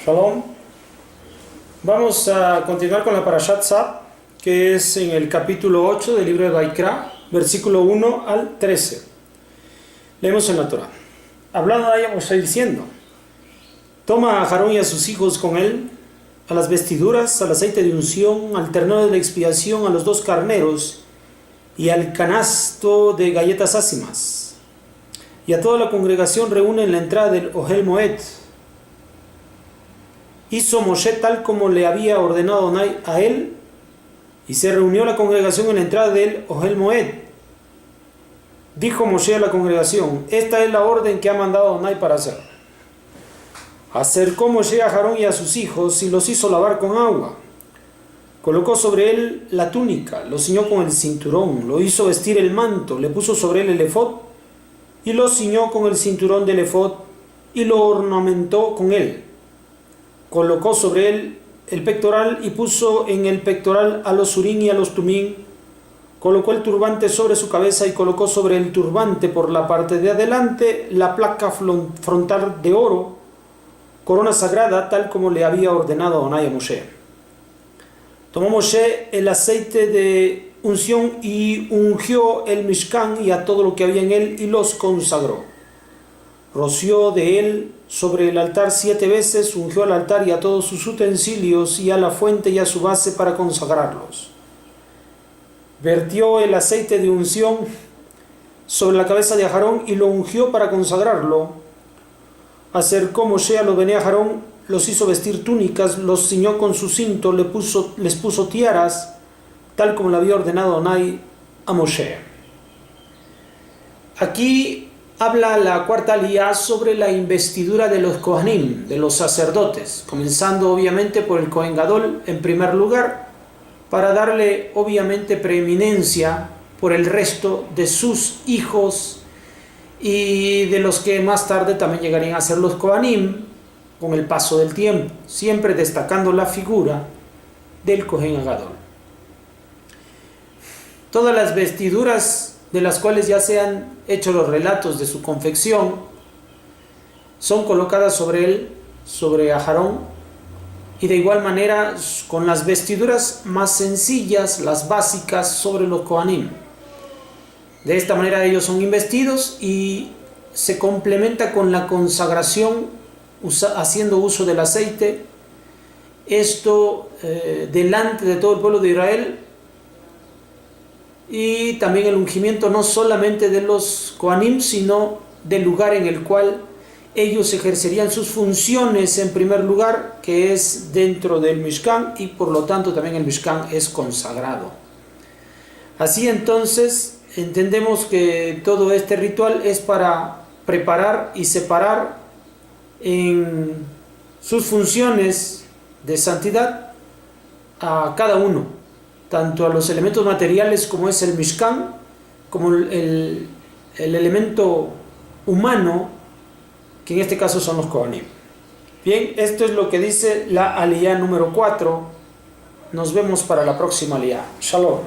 Shalom. Vamos a continuar con la Parashat Tzad, que es en el capítulo 8 del libro de Vaikra, versículo 1 al 13. Leemos en la Torah. Hablando de Moshe diciendo: toma a Aarón y a sus hijos con él, a las vestiduras, al aceite de unción, al ternero de la expiación, a los 2 carneros y al canasto de galletas ácimas. Y a toda la congregación reúne en la entrada del Ohel Moed. Hizo Moshe tal como le había ordenado Adonai a él, y se reunió la congregación en la entrada del Ohel Moed. Dijo Moshe a la congregación: esta es la orden que ha mandado Adonai para hacer. Acercó Moshe a Aarón y a sus hijos y los hizo lavar con agua. Colocó sobre él la túnica, lo ciñó con el cinturón, lo hizo vestir el manto, le puso sobre él el efod y lo ciñó con el cinturón del efod y lo ornamentó con él. Colocó sobre él el pectoral y puso en el pectoral a los urín y a los tumín. Colocó el turbante sobre su cabeza y colocó sobre el turbante por la parte de adelante la placa frontal de oro, corona sagrada, tal como le había ordenado Adonai a Moshe. Tomó Moshe el aceite de unción y ungió el Mishkan y a todo lo que había en él y los consagró. Roció de él sobre el altar 7 veces, ungió al altar y a todos sus utensilios y a la fuente y a su base para consagrarlos. Vertió el aceite de unción sobre la cabeza de Aarón y lo ungió para consagrarlo. Acercó Moshe a los Bené Aarón, los hizo vestir túnicas, los ciñó con su cinto, les puso tiaras, tal como le había ordenado Adonai a Moshe. Aquí habla la cuarta aliyá sobre la investidura de los Kohanim, de los sacerdotes, comenzando obviamente por el Kohen Gadol en primer lugar, para darle obviamente preeminencia por el resto de sus hijos y de los que más tarde también llegarían a ser los Kohanim con el paso del tiempo, siempre destacando la figura del Kohen Gadol. Todas las vestiduras de las cuales ya se han hecho los relatos de su confección, son colocadas sobre él, sobre Aarón, y de igual manera con las vestiduras más sencillas, las básicas, sobre los Kohanim. De esta manera ellos son investidos y se complementa con la consagración haciendo uso del aceite, esto delante de todo el pueblo de Israel, y también el ungimiento no solamente de los Kohanim, sino del lugar en el cual ellos ejercerían sus funciones en primer lugar, que es dentro del Mishkan, y por lo tanto también el Mishkan es consagrado. Así entonces entendemos que todo este ritual es para preparar y separar en sus funciones de santidad a cada uno, tanto a los elementos materiales como es el Mishkan, como el elemento humano, que en este caso son los Kohanim. Bien, esto es lo que dice la aliyá número 4. Nos vemos para la próxima aliyá. Shalom.